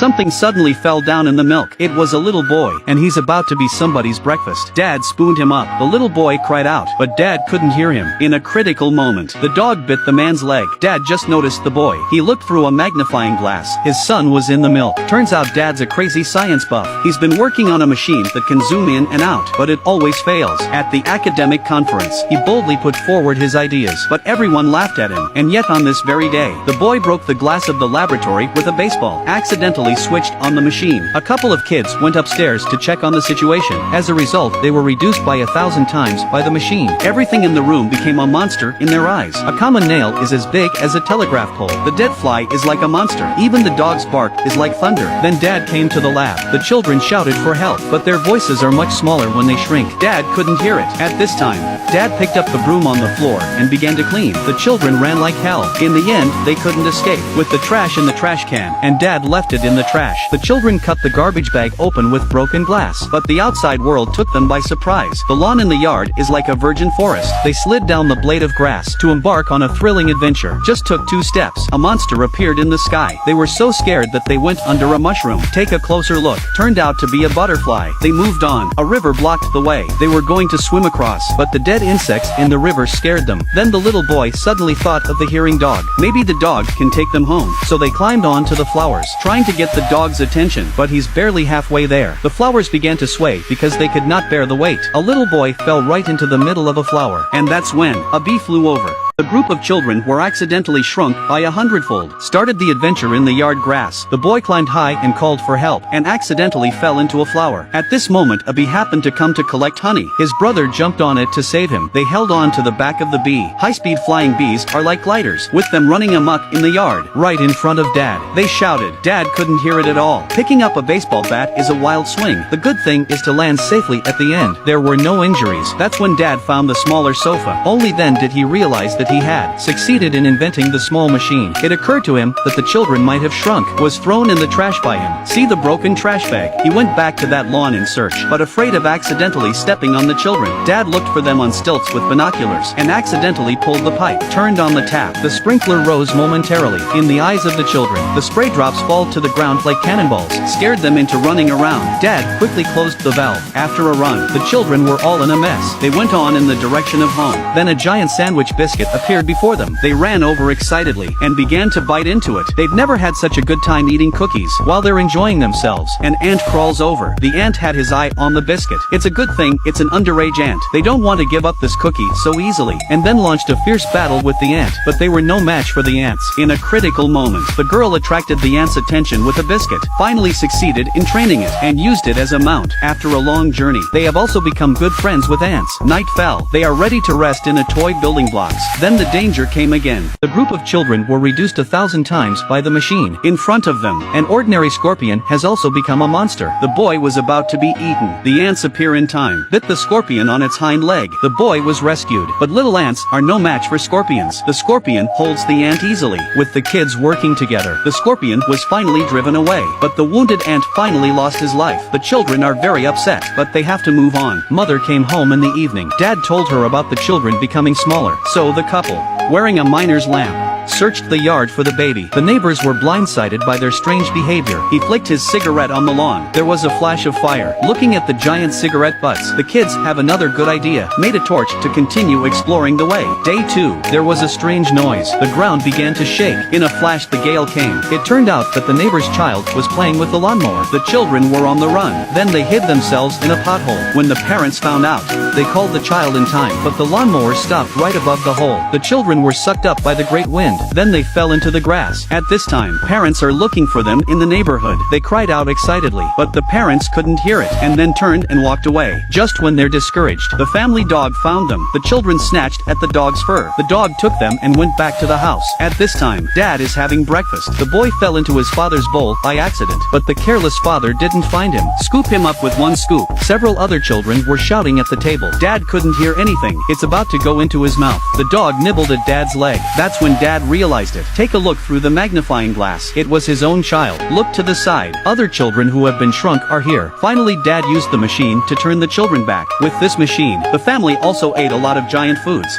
Something suddenly fell down in the milk. It was a little boy, and he's about to be somebody's breakfast. Dad spooned him up. The little boy cried out, but Dad couldn't hear him. In a critical moment, the dog bit the man's leg. Dad just noticed the boy. He looked through a magnifying glass. His son was in the milk. Turns out Dad's a crazy science buff. He's been working on a machine that can zoom in and out, but it always fails. At the academic conference, he boldly put forward his ideas, but everyone laughed at him. And yet on this very day, the boy broke the glass of the laboratory with a baseball, accidentally switched on the machine. A couple of kids went upstairs to check on the situation. As a result, they were reduced by 1,000 times by the machine. Everything in the room became a monster in their eyes. A common nail is as big as a telegraph pole. The dead fly is like a monster. Even the dog's bark is like thunder. Then Dad came to the lab. The children shouted for help, but their voices are much smaller when they shrink. Dad couldn't hear it. At this time, Dad picked up the broom on the floor and began to clean. The children ran like hell. In the end, they couldn't escape. With the trash in the trash can, and Dad left it in the trash. The children cut the garbage bag open with broken glass, but the outside world took them by surprise. The lawn in the yard is like a virgin forest. They slid down the blade of grass to embark on a thrilling adventure. Just took 2 steps. A monster appeared in the sky. They were so scared that they went under a mushroom. Take a closer look. Turned out to be a butterfly. They moved on. A river blocked the way. They were going to swim across, but the dead insects in the river scared them. Then the little boy suddenly thought of the hearing dog. Maybe the dog can take them home. So they climbed on to the flowers, trying to get the dog's attention, but he's barely halfway there. The flowers began to sway because they could not bear the weight. A little boy fell right into the middle of a flower, and that's when a bee flew over. The group of children were accidentally shrunk by 100-fold. Started the adventure in the yard grass. The boy climbed high and called for help, and accidentally fell into a flower. At this moment, a bee happened to come to collect honey. His brother jumped on it to save him. They held on to the back of the bee. High-speed flying bees are like gliders, with them running amok in the yard, right in front of Dad. They shouted. Dad couldn't hear it at all. Picking up a baseball bat is a wild swing. The good thing is to land safely at the end. There were no injuries. That's when Dad found the smaller sofa. Only then did he realize that he had succeeded in inventing the small machine. It occurred to him that the children might have shrunk, was thrown in the trash by him. See the broken trash bag? He went back to that lawn in search, but afraid of accidentally stepping on the children. Dad looked for them on stilts with binoculars, and accidentally pulled the pipe. Turned on the tap. The sprinkler rose momentarily. In the eyes of the children, the spray drops fall to the ground like cannonballs, scared them into running around. Dad quickly closed the valve. After a run, the children were all in a mess. They went on in the direction of home. Then a giant sandwich biscuit appeared before them. They ran over excitedly and began to bite into it. They've never had such a good time eating cookies. While they're enjoying themselves, an ant crawls over. The ant had his eye on the biscuit. It's a good thing it's an underage ant. They don't want to give up this cookie so easily, and then launched a fierce battle with the ant, but they were no match for the ants. In a critical moment, the girl attracted the ant's attention with a biscuit, finally succeeded in training it, and used it as a mount. After a long journey, they have also become good friends with ants. Night fell. They are ready to rest in a toy building blocks. Then the danger came again. The group of children were reduced 1,000 times by the machine. In front of them, an ordinary scorpion has also become a monster. The boy was about to be eaten. The ants appear in time, bit the scorpion on its hind leg. The boy was rescued, but little ants are no match for scorpions. The scorpion holds the ant easily. With the kids working together, the scorpion was finally driven away, but the wounded ant finally lost his life. The children are very upset, but they have to move on. Mother came home in the evening. Dad told her about the children becoming smaller, so the couple, wearing a miner's lamp, searched the yard for the baby. The neighbors were blindsided by their strange behavior. He flicked his cigarette on the lawn. There was a flash of fire. Looking at the giant cigarette butts, the kids have another good idea. Made a torch to continue exploring the way. Day 2. There was a strange noise. The ground began to shake. In a flash the gale came. It turned out that the neighbor's child was playing with the lawnmower. The children were on the run. Then they hid themselves in a pothole. When the parents found out, they called the child in time, but the lawnmower stopped right above the hole. The children were sucked up by the great wind. Then they fell into the grass. At this time, parents are looking for them in the neighborhood. They cried out excitedly, but the parents couldn't hear it, and then turned and walked away. Just when they're discouraged, the family dog found them. The children snatched at the dog's fur. The dog took them and went back to the house. At this time, Dad is having breakfast. The boy fell into his father's bowl by accident, but the careless father didn't find him. Scoop him up with one scoop. Several other children were shouting at the table. Dad couldn't hear anything. It's about to go into his mouth. The dog nibbled at Dad's leg. That's when Dad realized it. Take a look through the magnifying glass. It was his own child. Look to the side. Other children who have been shrunk are here. Finally, Dad used the machine to turn the children back. With this machine, the family also ate a lot of giant foods.